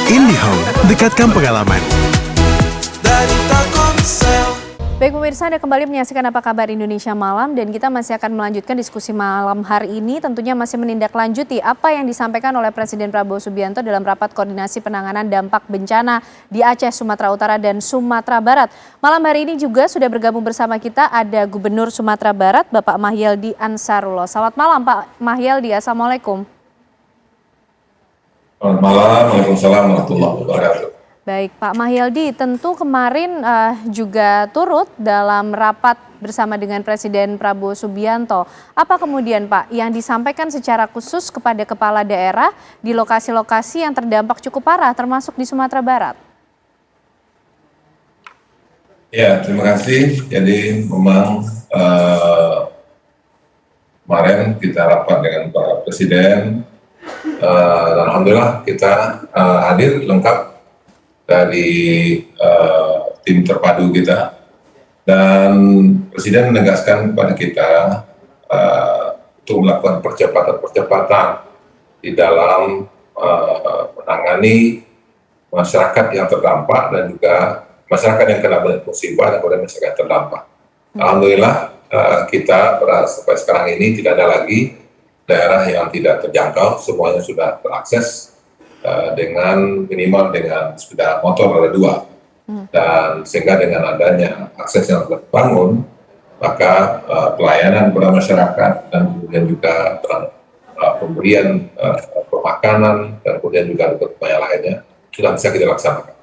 IndiHome, dekatkan pengalaman. Baik pemirsa, Anda kembali menyaksikan Apa Kabar Indonesia Malam dan kita masih akan melanjutkan diskusi malam hari ini, tentunya masih menindaklanjuti apa yang disampaikan oleh Presiden Prabowo Subianto dalam rapat koordinasi penanganan dampak bencana di Aceh, Sumatera Utara dan Sumatera Barat. Malam hari ini juga sudah bergabung bersama kita ada Gubernur Sumatera Barat Bapak Mahyeldi Ansarullah. Selamat malam Pak Mahyeldi, Assalamualaikum. Selamat malam, Waalaikumsalam warahmatullahi wabarakatuh. Baik Pak Mahyeldi, tentu kemarin juga turut dalam rapat bersama dengan Presiden Prabowo Subianto. Apa kemudian Pak yang disampaikan secara khusus kepada kepala daerah di lokasi-lokasi yang terdampak cukup parah termasuk di Sumatera Barat? Ya, terima kasih. Jadi memang kemarin kita rapat dengan Pak Presiden. Alhamdulillah kita hadir lengkap dari tim terpadu kita, dan Presiden menegaskan kepada kita untuk melakukan percepatan di dalam menangani masyarakat yang terdampak dan juga masyarakat yang kena musibah dan kemudian masyarakat terdampak. Alhamdulillah kita sampai sekarang ini tidak ada lagi daerah yang tidak terjangkau, semuanya sudah terakses dengan minimal dengan sepeda motor roda 2. Dan sehingga dengan adanya akses yang terbangun, maka pelayanan kepada masyarakat dan kemudian juga pemberian pemakanan dan kemudian juga upaya lainnya sudah bisa kita laksanakan.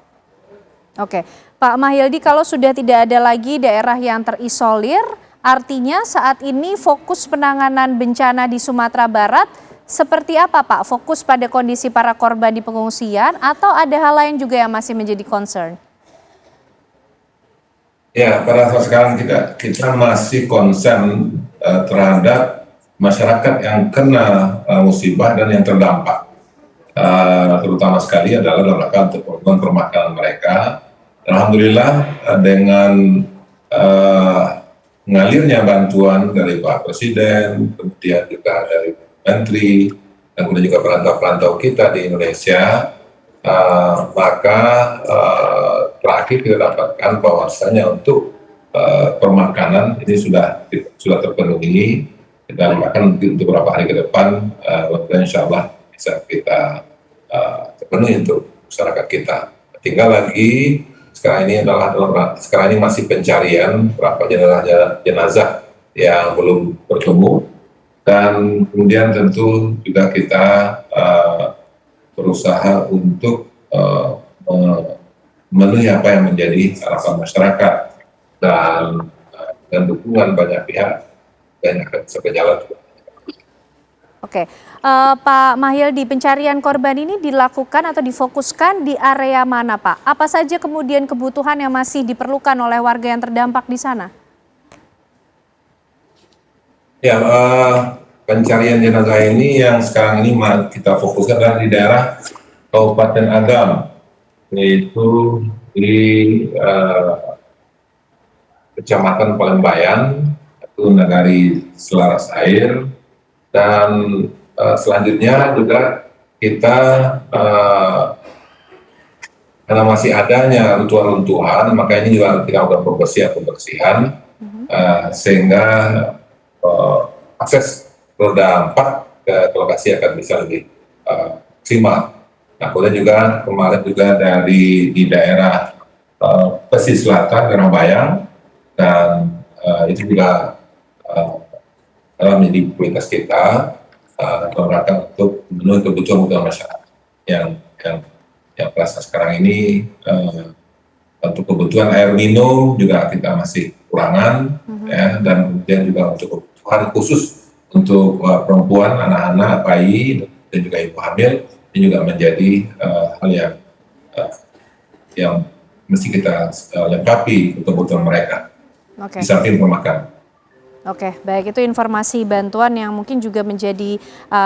Oke, Pak Mahyeldi, kalau sudah tidak ada lagi daerah yang terisolir, artinya saat ini fokus penanganan bencana di Sumatera Barat seperti apa Pak? Fokus pada kondisi para korban di pengungsian atau ada hal lain juga yang masih menjadi concern? Ya, pada saat sekarang kita masih concern terhadap masyarakat yang kena musibah dan yang terdampak. Terutama sekali adalah dalam rangka untuk program permakanan mereka. Alhamdulillah dengan mengalirnya bantuan dari Pak Presiden, kemudian juga dari Menteri, dan kemudian juga perantau-perantau kita di Indonesia, maka terakhir kita dapatkan bahwasanya untuk permakanan ini sudah terpenuhi, dan bahkan untuk beberapa hari ke depan, insya Allah bisa kita terpenuhi untuk masyarakat kita. Tinggal lagi sekarang ini masih pencarian berapa jenazah yang belum bertemu. Dan kemudian tentu juga kita berusaha untuk memenuhi apa yang menjadi harapan masyarakat, dan dukungan banyak pihak dan akan bisa berjalan. Oke, Pak Mahyeldi, pencarian korban ini dilakukan atau difokuskan di area mana Pak? Apa saja kemudian kebutuhan yang masih diperlukan oleh warga yang terdampak di sana? Ya, pencarian jenazah ini yang sekarang ini kita fokuskan adalah di daerah Kabupaten Agam, yaitu di Kecamatan Palembayan, itu Nagari Selaras Air, dan selanjutnya juga kita karena masih adanya runtuhan-runtuhan, maka ini juga kita lakukan pembersihan, sehingga akses roda 4 ke lokasi akan bisa lebih maksimal. Nah, kemudian juga kemarin juga di daerah pesisir selatan Karabayang, dan itu juga menjadi prioritas kita dalam rangka untuk memenuhi kebutuhan masyarakat yang pada sekarang ini. Untuk kebutuhan air minum juga kita masih kekurangan, ya, dan kemudian juga untuk kebutuhan khusus untuk perempuan, anak-anak, bayi, dan juga ibu hamil, ini juga menjadi hal yang mesti kita lengkapi untuk kebutuhan mereka. Di samping pemakanan. Oke, baik, itu informasi bantuan yang mungkin juga menjadi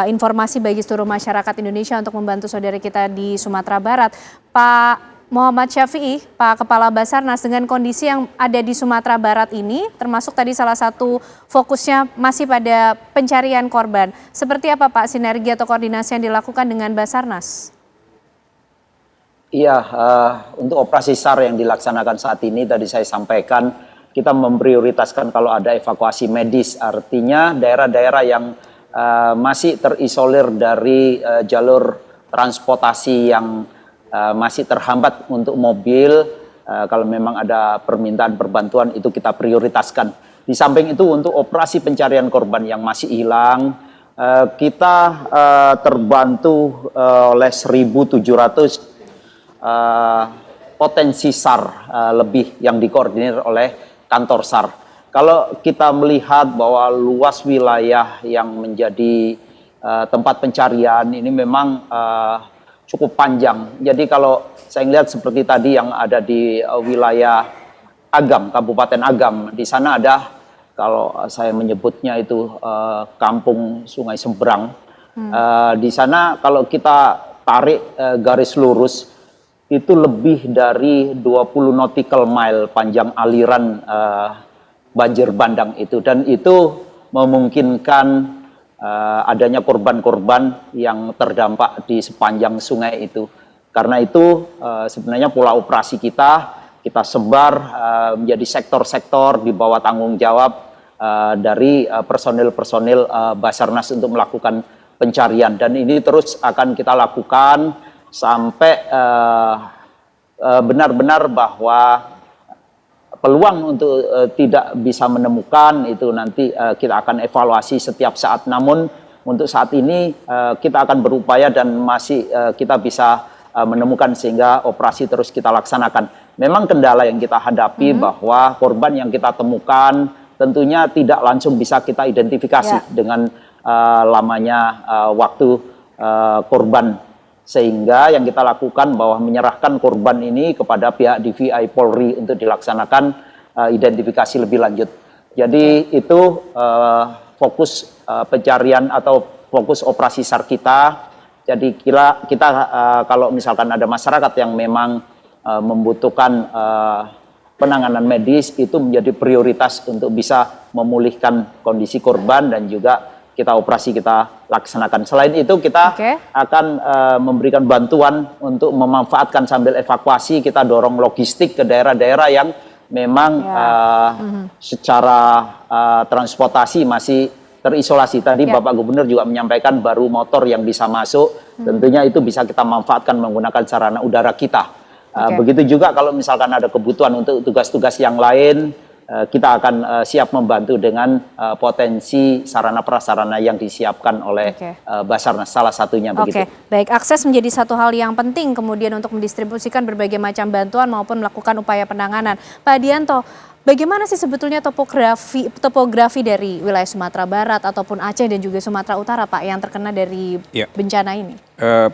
informasi bagi seluruh masyarakat Indonesia untuk membantu saudara kita di Sumatera Barat. Pak Muhammad Syafi'i, Pak Kepala Basarnas, dengan kondisi yang ada di Sumatera Barat ini, termasuk tadi salah satu fokusnya masih pada pencarian korban. Seperti apa Pak sinergi atau koordinasi yang dilakukan dengan Basarnas? Iya, untuk operasi SAR yang dilaksanakan saat ini tadi saya sampaikan kita memprioritaskan kalau ada evakuasi medis, artinya daerah-daerah yang masih terisolir dari jalur transportasi yang masih terhambat untuk mobil, kalau memang ada permintaan perbantuan itu kita prioritaskan. Di samping itu untuk operasi pencarian korban yang masih hilang, kita terbantu oleh 1.700 potensi SAR lebih yang dikoordinir oleh kantor SAR. Kalau kita melihat bahwa luas wilayah yang menjadi tempat pencarian ini memang cukup panjang. Jadi kalau saya lihat seperti tadi yang ada di wilayah Agam, Kabupaten Agam, di sana ada kalau saya menyebutnya itu Kampung Sungai Seberang. Di sana kalau kita tarik garis lurus itu lebih dari 20 nautical mile panjang aliran banjir bandang itu, dan itu memungkinkan adanya korban-korban yang terdampak di sepanjang sungai itu. Karena itu sebenarnya pola operasi kita sebar menjadi sektor-sektor di bawah tanggung jawab dari personil-personil Basarnas untuk melakukan pencarian, dan ini terus akan kita lakukan sampai benar-benar bahwa peluang untuk tidak bisa menemukan itu nanti kita akan evaluasi setiap saat. Namun untuk saat ini kita akan berupaya dan masih kita bisa menemukan sehingga operasi terus kita laksanakan. Memang kendala yang kita hadapi bahwa korban yang kita temukan tentunya tidak langsung bisa kita identifikasi dengan lamanya waktu korban. Sehingga yang kita lakukan bahwa menyerahkan korban ini kepada pihak DVI Polri untuk dilaksanakan identifikasi lebih lanjut. Jadi itu fokus pencarian atau fokus operasi SAR kita. Jadi kita kalau misalkan ada masyarakat yang memang membutuhkan penanganan medis, itu menjadi prioritas untuk bisa memulihkan kondisi korban dan juga kita operasi kita laksanakan. Selain itu kita akan memberikan bantuan untuk memanfaatkan sambil evakuasi, kita dorong logistik ke daerah-daerah yang memang secara transportasi masih terisolasi. Tadi Bapak Gubernur juga menyampaikan baru motor yang bisa masuk, tentunya itu bisa kita manfaatkan menggunakan sarana udara kita. Begitu juga kalau misalkan ada kebutuhan untuk tugas-tugas yang lain, kita akan siap membantu dengan potensi sarana prasarana yang disiapkan oleh Basarnas, salah satunya begitu. Baik, akses menjadi satu hal yang penting kemudian untuk mendistribusikan berbagai macam bantuan maupun melakukan upaya penanganan. Pak Dianto, bagaimana sih sebetulnya topografi dari wilayah Sumatera Barat ataupun Aceh dan juga Sumatera Utara, Pak, yang terkena dari bencana ini?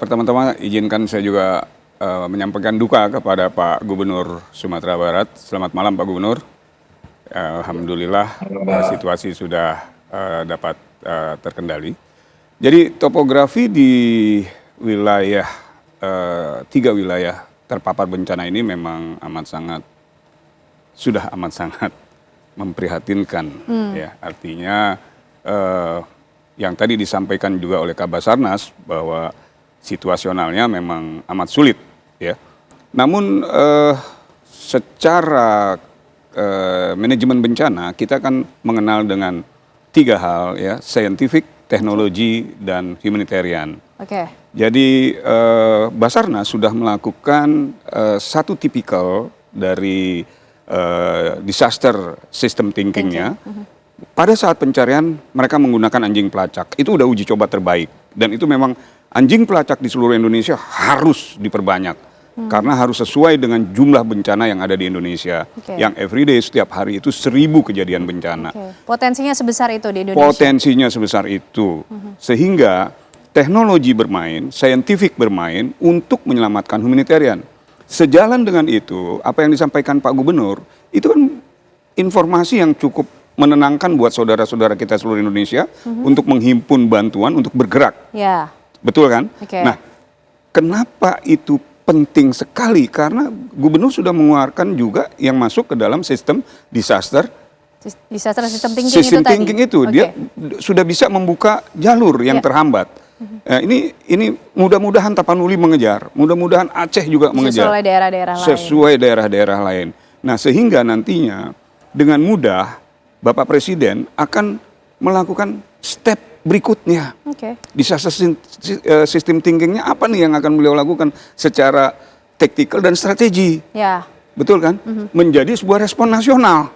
Pertama-tama izinkan saya juga menyampaikan duka kepada Pak Gubernur Sumatera Barat. Selamat malam Pak Gubernur. Alhamdulillah situasi sudah dapat terkendali. Jadi topografi di wilayah 3 wilayah terpapar bencana ini memang sudah amat sangat memprihatinkan. Ya, artinya yang tadi disampaikan juga oleh Kabasarnas bahwa situasionalnya memang amat sulit. Ya, namun secara manajemen bencana kita kan mengenal dengan 3 hal, ya, scientific, teknologi, dan humanitarian. Jadi Basarnas sudah melakukan satu tipikal dari disaster system thinkingnya. Pada saat pencarian mereka menggunakan anjing pelacak. Itu udah uji coba terbaik, dan itu memang anjing pelacak di seluruh Indonesia harus diperbanyak. Karena harus sesuai dengan jumlah bencana yang ada di Indonesia. Yang everyday setiap hari itu 1000 kejadian bencana. Potensinya sebesar itu di Indonesia? Potensinya sebesar itu. Sehingga teknologi bermain, scientific bermain untuk menyelamatkan humanitarian. Sejalan dengan itu, apa yang disampaikan Pak Gubernur, itu kan informasi yang cukup menenangkan buat saudara-saudara kita seluruh Indonesia untuk menghimpun bantuan, untuk bergerak. Betul kan? Nah, kenapa itu penting sekali? Karena Gubernur sudah mengeluarkan juga yang masuk ke dalam sistem disaster system thinking itu tadi. Dia sudah bisa membuka jalur yang terhambat. Ini mudah-mudahan Tapanuli mengejar, mudah-mudahan Aceh juga mengejar. Sesuai daerah-daerah lain. Sesuai daerah-daerah lain. Nah, sehingga nantinya dengan mudah Bapak Presiden akan melakukan step berikutnya. Bisa sistem thinkingnya apa nih yang akan beliau lakukan secara taktikal dan strategi. Ya. Betul kan? Menjadi sebuah respon nasional.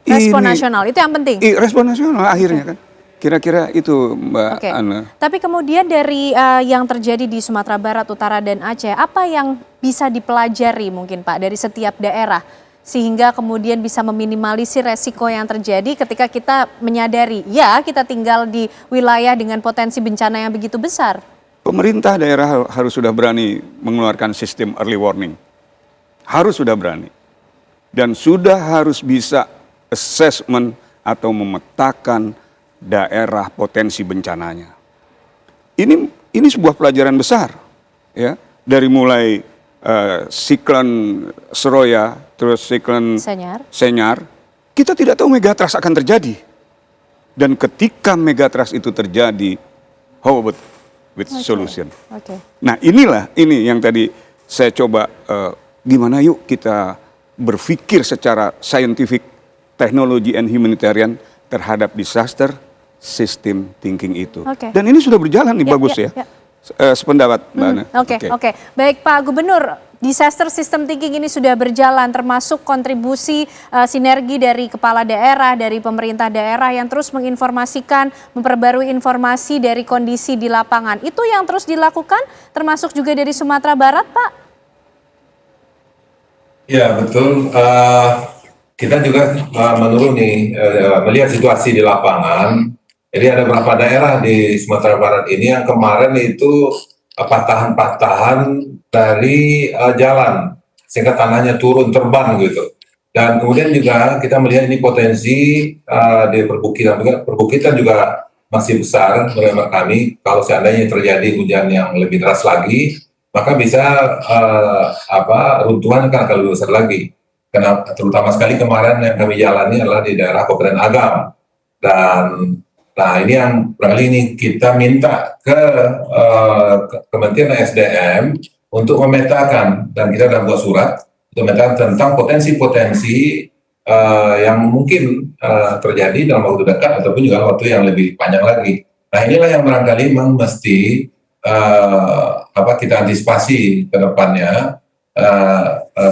Respon nasional, itu yang penting? Respon nasional akhirnya kan. Kira-kira itu Mbak Ana. Tapi kemudian dari yang terjadi di Sumatera Barat, Utara, dan Aceh, apa yang bisa dipelajari mungkin Pak dari setiap daerah? Sehingga kemudian bisa meminimalisir resiko yang terjadi ketika kita menyadari, ya kita tinggal di wilayah dengan potensi bencana yang begitu besar. Pemerintah daerah harus sudah berani mengeluarkan sistem early warning. Harus sudah berani. Dan sudah harus bisa assessment atau memetakan daerah potensi bencananya. Ini sebuah pelajaran besar, ya, dari mulai siklon Seroya, terus siklon Senyar, kita tidak tahu megatrust akan terjadi. Dan ketika megatrust itu terjadi, how about with solution? Nah ini yang tadi saya coba, gimana yuk kita berpikir secara scientific, technology and humanitarian terhadap disaster system thinking itu. Dan ini sudah berjalan nih, bagus ya. Sependapat Mbak Ana. Oke. Baik Pak Gubernur, disaster system thinking ini sudah berjalan, termasuk kontribusi sinergi dari kepala daerah, dari pemerintah daerah yang terus menginformasikan, memperbarui informasi dari kondisi di lapangan. Itu yang terus dilakukan, termasuk juga dari Sumatera Barat, Pak? Ya betul. Kita juga menuruni, melihat situasi di lapangan. Jadi ada beberapa daerah di Sumatera Barat ini yang kemarin itu patahan-patahan dari jalan, sehingga tanahnya turun terbang gitu. Dan kemudian juga kita melihat ini potensi di perbukitan juga masih besar menurut kami. Kalau seandainya terjadi hujan yang lebih deras lagi, maka bisa runtuhan akan lebih besar lagi. Karena terutama sekali kemarin yang kami jalani adalah di daerah Kabupaten Agam. Dan nah ini yang barangkali ini kita minta ke Kementerian SDM untuk memetakan, dan kita sudah buat surat untuk memetakan tentang potensi-potensi yang mungkin terjadi dalam waktu dekat ataupun juga waktu yang lebih panjang lagi. Nah inilah yang barangkali memang mesti kita antisipasi ke depannya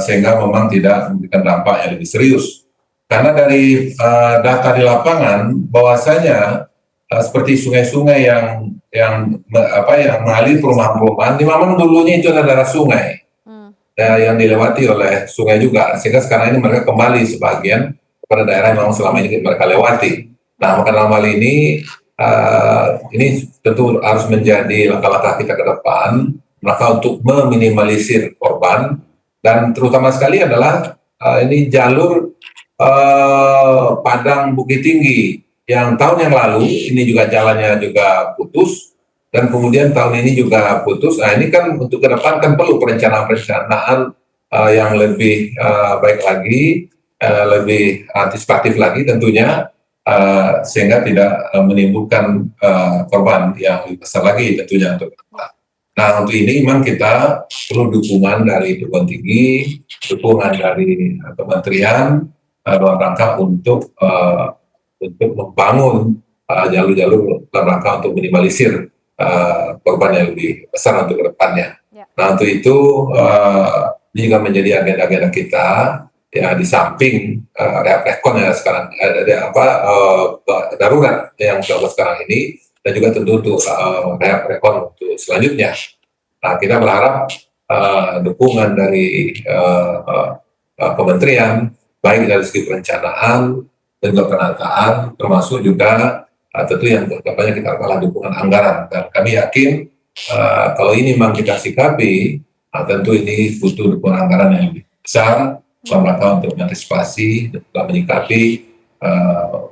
sehingga memang tidak memberikan dampak yang lebih serius. Karena dari data di lapangan bahwasanya seperti sungai-sungai yang mengalir perumahan-perumahan, memang dulunya itu adalah daerah sungai yang dilewati oleh sungai juga, sehingga sekarang ini mereka kembali sebagian kepada daerah yang memang selama ini mereka lewati. Nah, maka dalam hal ini tentu harus menjadi langkah-langkah kita ke depan, maka untuk meminimalisir korban, dan terutama sekali adalah ini jalur Padang Bukit Tinggi yang tahun yang lalu ini juga jalannya juga putus, dan kemudian tahun ini juga putus. Nah ini kan untuk ke depan kan perlu perencanaan yang lebih baik lagi, lebih antisipatif lagi tentunya, sehingga tidak menimbulkan korban yang lebih besar lagi tentunya untuk ke depan. Nah untuk ini memang kita perlu dukungan dari perguruan tinggi, dukungan dari kementerian dalam rangka untuk membangun jalur-jalur dalam rangka untuk minimalisir korban yang lebih besar untuk ke depannya. Nah untuk itu ini juga menjadi agenda-agenda kita ya, di samping rekon ya sekarang darurat yang kita sekarang ini, dan juga tentu untuk rekon untuk selanjutnya. Nah kita berharap dukungan dari kementerian, baik dari segi perencanaan dan juga penataan, termasuk juga tentu yang kedepannya kita akan dukungan anggaran. Dan kami yakin kalau ini memang kita sikapi, tentu ini butuh dukungan anggaran yang lebih besar dalam rangka untuk mengantisipasi dan menyikapi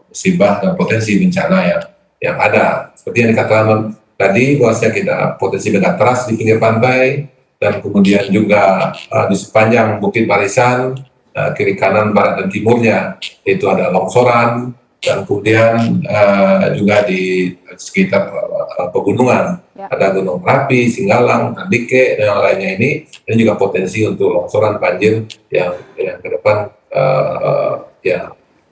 musibah dan potensi bencana yang ada. Seperti yang dikatakan tadi, bahwasanya kita potensi megatrust di pinggir pantai, dan kemudian juga di sepanjang Bukit Barisan, kiri kanan barat dan timurnya itu ada longsoran, dan kemudian juga di sekitar pegunungan. Ya. Ada Gunung Merapi, Singgalang, Andike, dan yang lainnya ini juga potensi untuk longsoran banjir yang ke depan ya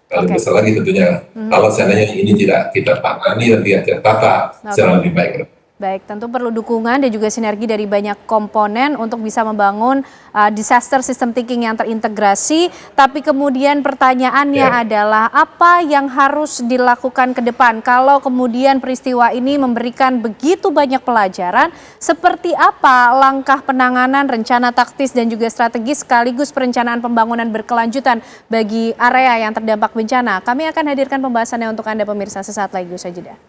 lebih besar lagi tentunya. Kalau seandainya ini tidak kita tangani dan tidak kita tata secara lebih baik. Baik, tentu perlu dukungan dan juga sinergi dari banyak komponen untuk bisa membangun disaster system thinking yang terintegrasi. Tapi kemudian pertanyaannya adalah apa yang harus dilakukan ke depan? Kalau kemudian peristiwa ini memberikan begitu banyak pelajaran, seperti apa langkah penanganan, rencana taktis dan juga strategis sekaligus perencanaan pembangunan berkelanjutan bagi area yang terdampak bencana? Kami akan hadirkan pembahasannya untuk Anda pemirsa sesaat lagi usai jeda.